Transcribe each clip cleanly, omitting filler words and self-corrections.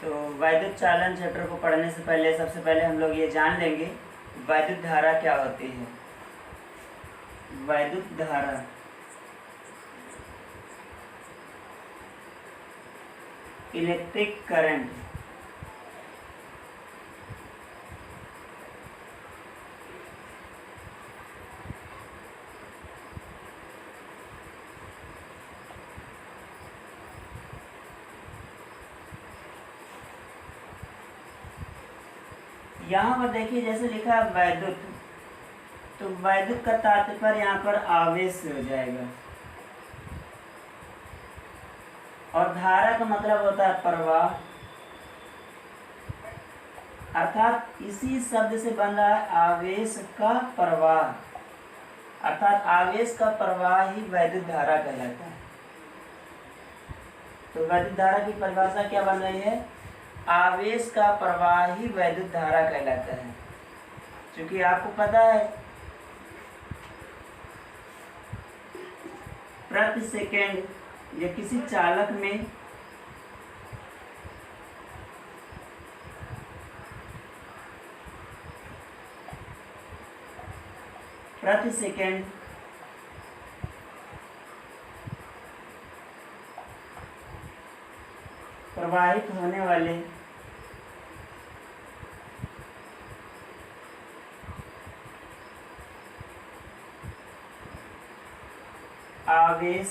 तो वैद्युत चालन चैप्टर को पढ़ने से पहले सबसे पहले हम लोग ये जान लेंगे वैद्युत धारा क्या होती है। वैद्युत धारा इलेक्ट्रिक करंट यहाँ पर देखिए जैसे लिखा है वैद्युत, तो वैद्युत का तात्पर्य यहाँ पर आवेश से हो जाएगा और धारा का मतलब होता है प्रवाह, अर्थात इसी शब्द से बन रहा है आवेश का प्रवाह, अर्थात आवेश का प्रवाह ही वैद्युत धारा कहलाता है। तो वैद्युत धारा की परिभाषा क्या बन रही है? आवेश का प्रवाह ही वैद्युत धारा कहलाता है। क्योंकि आपको पता है प्रति सेकेंड या किसी चालक में प्रति सेकेंड प्रवाहित होने वाले आवेश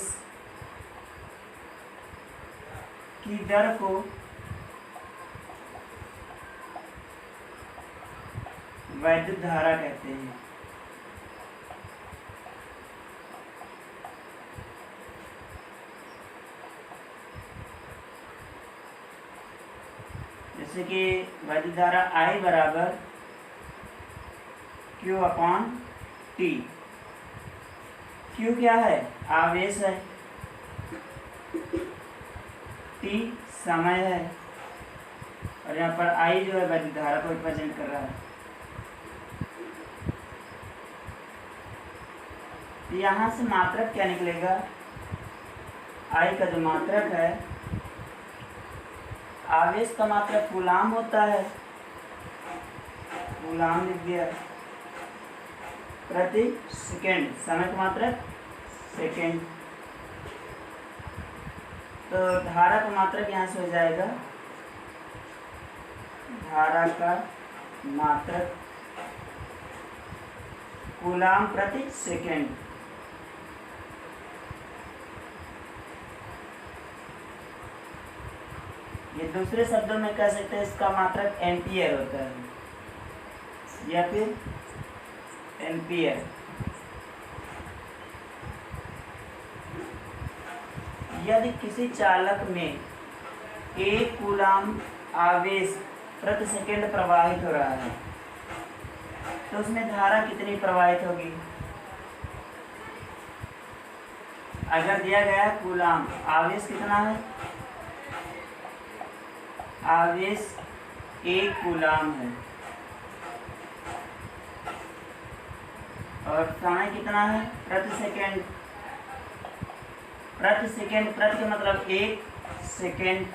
की दर को वैद्युत धारा कहते हैं। जैसे कि वैद्युत धारा I बराबर Q/T। Q क्या है? आवेश है, T समय है और यहाँ पर I जो है वैद्युत धारा को रिप्रेजेंट कर रहा है। यहाँ से मात्रक क्या निकलेगा? I का जो मात्रक है, आवेश का मात्रक कूलाम होता है, कूलाम लिख दिया, प्रति सेकेंड, समय का मात्रक सेकेंड। तो धारा का मात्रक यहाँ से हो जाएगा, धारा का मात्रक कूलाम प्रति सेकेंड। ये दूसरे शब्दों में कह सकते हैं इसका मात्रक एम्पियर होता है या फिर एम्पियर। यदि किसी चालक में 1 कूलाम आवेश प्रति सेकेंड प्रवाहित हो रहा है तो उसमें धारा कितनी प्रवाहित होगी? अगर दिया गया कूलाम, आवेश कितना है? आवेश 1 कूलाम है और समय कितना है? प्रति सेकेंड। प्रति सेकेंड, प्रति का मतलब 1 सेकेंड।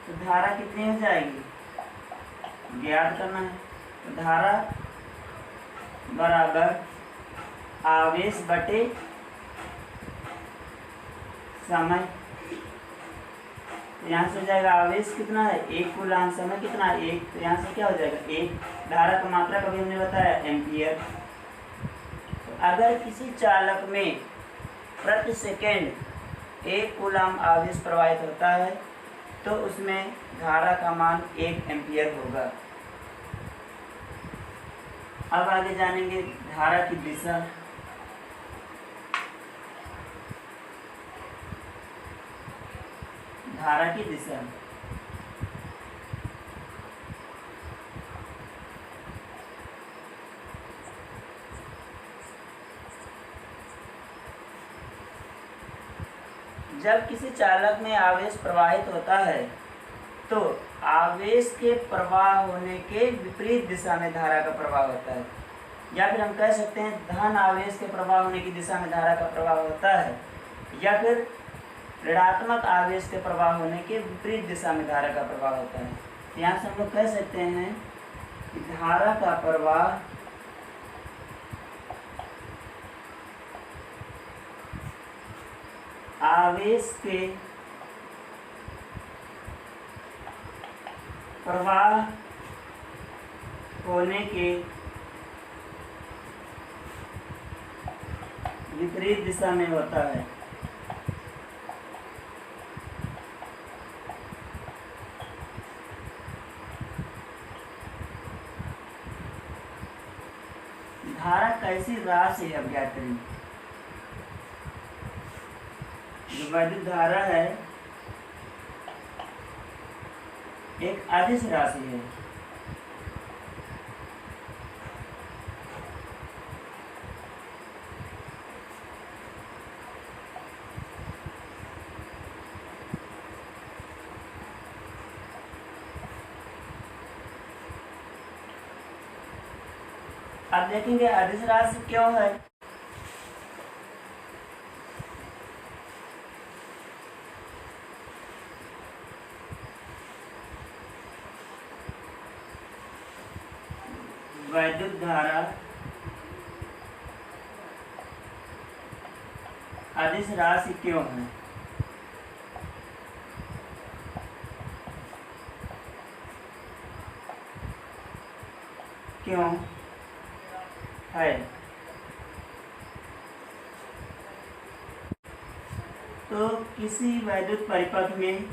तो धारा कितनी हो जाएगी? ज्ञात करना है। तो धारा बराबर आवेश बटे समय। यहाँ से हो जाएगा आवेश कितना है? 1 कूलाम, समय कितना है? 1। तो यहाँ से क्या हो जाएगा? 1। धारा का मात्रा कभी हमने बताया एम्पियर। तो अगर किसी चालक में प्रति सेकेंड 1 कूलाम आवेश प्रवाहित होता है तो उसमें धारा का मान 1 एम्पियर होगा। अब आगे जानेंगे धारा की दिशा। धारा की दिशा जब किसी चालक में आवेश प्रवाहित होता है तो आवेश के प्रवाह होने के विपरीत दिशा में धारा का प्रवाह होता है, या फिर हम कह सकते हैं धन आवेश के प्रवाह होने की दिशा में धारा का प्रवाह होता है, या फिर ऋणात्मक आवेश के प्रवाह होने के विपरीत दिशा में धारा का प्रवाह होता है। तो यहाँ से हम लोग कह सकते हैं कि धारा का प्रवाह आवेश के प्रवाह होने के विपरीत दिशा में होता है। धारा कैसी राशि है, अब ज्ञात करेंगे। जो वैद्युत धारा है एक अदिश राशि है। अब देखेंगे अदिश राशि क्यों है। वैद्युत धारा अदिश राशि क्यों है? क्यों है? तो किसी वैद्युत परिपथ में,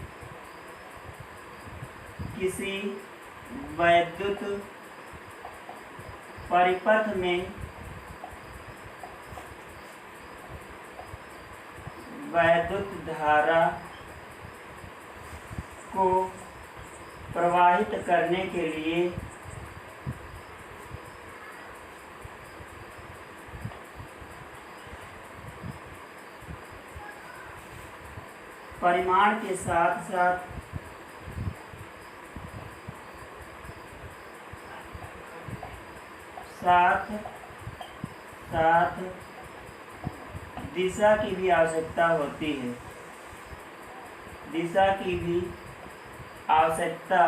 किसी वैद्युत परिपथ में वैद्युत धारा को प्रवाहित करने के लिए परिमाण के साथ साथ दिशा की भी आवश्यकता होती है। दिशा की भी आवश्यकता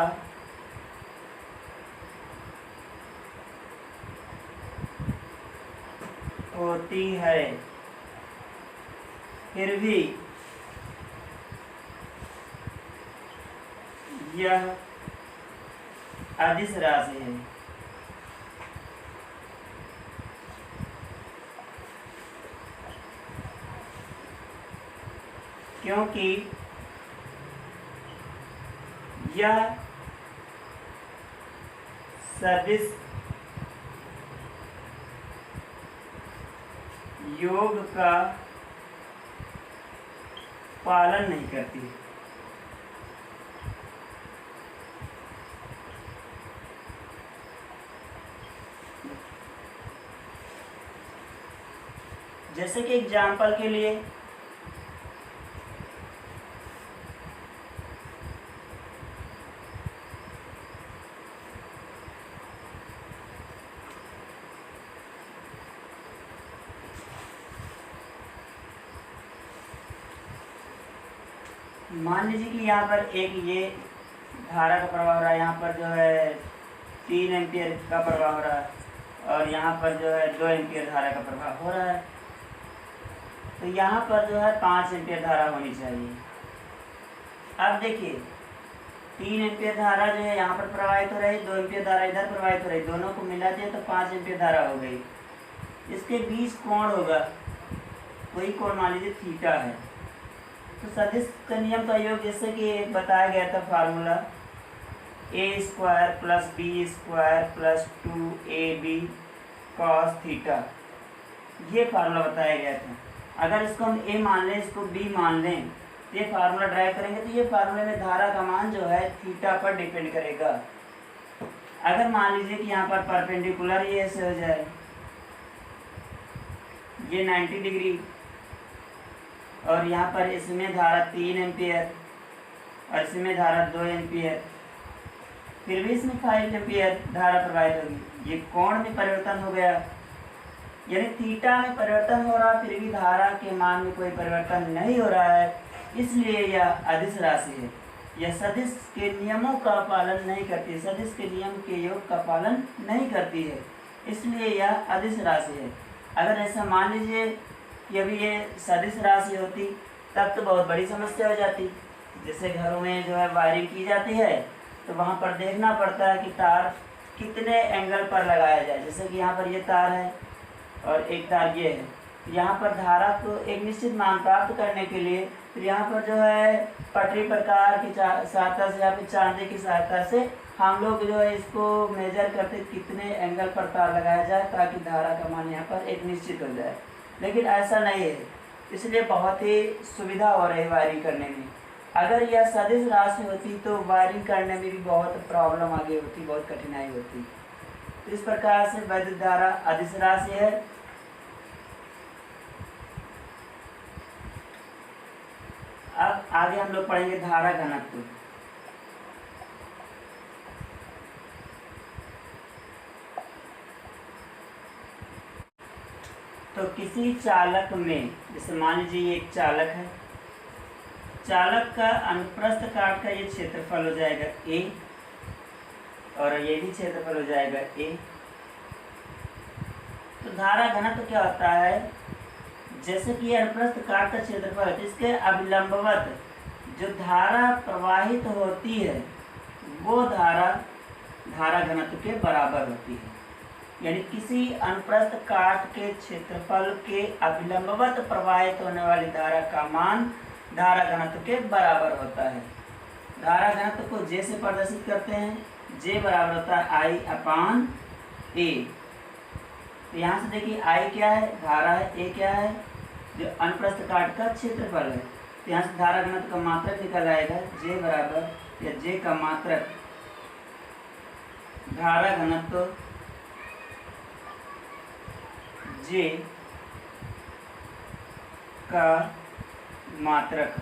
होती है। फिर भी यह अदिश राशि है। क्योंकि यह सदिश योग का पालन नहीं करती। जैसे कि एग्जाम्पल के लिए मान लीजिए कि यहाँ पर एक ये धारा का प्रवाह हो रहा है, यहाँ पर जो है 3 एम्पियर का प्रवाह हो रहा है और यहाँ पर जो है 2 एम्पियर धारा का प्रवाह हो रहा है। तो यहाँ पर जो है 5 एम्पियर धारा होनी चाहिए। अब देखिए 3 एम्पियर धारा जो है यहाँ पर प्रवाहित हो रही, 2 एम्पियर धारा इधर प्रवाहित हो रही, दोनों को मिला दिया तो 5 एम्पियर धारा हो गई। इसके बीच कोण होगा, वही कोण मान लीजिए थीटा है। तो सदिश का नियम का योग जैसे कि बताया गया था formula a² + b² + 2ab cos theta, ये फार्मूला बताया गया था। अगर इसको हम a मान लें, इसको b मान लें, तो ये फार्मूला ड्राइव करेंगे तो ये फार्मूले में धारा का मान जो है थीटा पर डिपेंड करेगा। अगर मान लीजिए कि यहाँ पर परपेंडिकुलर ये ऐसे हो जाए, ये 90 डिग्री और यहाँ पर इसमें धारा 3 एम्पियर और इसमें धारा 2 एम्पियर, फिर भी इसमें 5 एम्पियर धारा प्रवाहित होगी। ये कोण में परिवर्तन हो गया, यानी थीटा में परिवर्तन हो रहा, फिर भी धारा के मान में कोई परिवर्तन नहीं हो रहा है। इसलिए यह अदिश राशि है। यह सदिश के नियमों का पालन नहीं करती, सदिश के नियम के योग का पालन नहीं करती है, इसलिए यह अदिश राशि है। अगर ऐसा मान लीजिए कि अभी ये सदिश राशि होती तब तो बहुत बड़ी समस्या हो जाती। जैसे घरों में जो है वायरिंग की जाती है तो वहाँ पर देखना पड़ता है कि तार कितने एंगल पर लगाया जाए। जैसे कि यहाँ पर ये तार है और एक तार ये है, यहाँ पर धारा को एक निश्चित मान प्राप्त करने के लिए फिर यहाँ पर जो है पटरी प्रकार की सहायता से या फिर चांदी की सहायता से हम लोग जो है इसको मेजर करते कितने एंगल पर तार लगाया जाए ताकि धारा का मान यहाँ पर एक निश्चित हो जाए। लेकिन ऐसा नहीं है, इसलिए बहुत ही सुविधा हो रही वायरिंग करने में। अगर यह सदिश राशि होती तो वायरिंग करने में भी बहुत प्रॉब्लम आगे होती, बहुत कठिनाई होती। तो इस प्रकार से वैद्युत धारा अदिश राशि है। अब आगे हम लोग पढ़ेंगे धारा घनत्व। तो किसी चालक में, जैसे मान लीजिए ये एक चालक है, चालक का अनुप्रस्थ काट का ये क्षेत्रफल हो जाएगा A और ये भी क्षेत्रफल हो जाएगा A। तो धारा घनत्व क्या होता है, जैसे कि अनुप्रस्थ काट का क्षेत्रफल है, इसके अभिलंबवत जो धारा प्रवाहित होती है वो धारा घनत्व के बराबर होती है। यानी किसी अनुप्रस्थ काट के क्षेत्रफल के अभिलंबवत प्रवाहित होने वाली धारा का मान धारा घनत्व के बराबर होता है। धारा घनत्व को J से प्रदर्शित करते हैं, J बराबर होता है I/A। तो यहाँ से देखिए I क्या है, धारा है, A क्या है, जो अनुप्रस्थ काट का क्षेत्रफल है। तो यहाँ से धारा घनत्व का मात्रक निकल आएगा, J बराबर या J का मात्रक धारा घनत्व J का मात्रक।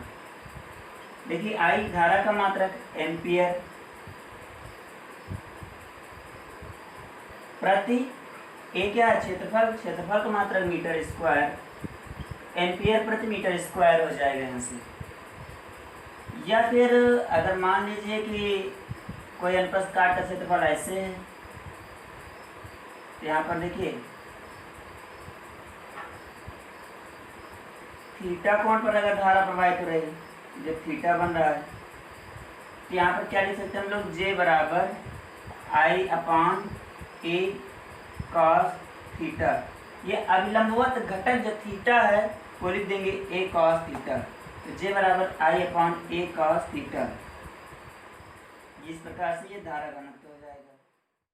देखिए I धारा का मात्रक एम्पियर प्रति A क्या है, क्षेत्रफल, क्षेत्रफल का मात्रक मीटर स्क्वायर, एम्पियर प्रति मीटर स्क्वायर हो जाएगा यहाँ से। या फिर अगर मान लीजिए कि कोई अनुप्रस्थ काट का क्षेत्रफल ऐसे है, तो यहाँ पर देखिए थीटा कोण पर अगर धारा प्रवाहित हो रही है, जब थीटा बन रहा है तो यहाँ पर क्या लिख सकते हैं हम लोग, J बराबर I/A cos थीटा। ये अभिलंबवत घटक जो थीटा है वो लिख देंगे A cos थीटा। तो J बराबर I/A cos थीटा। इस प्रकार से ये धारा घनत्व हो जाएगा।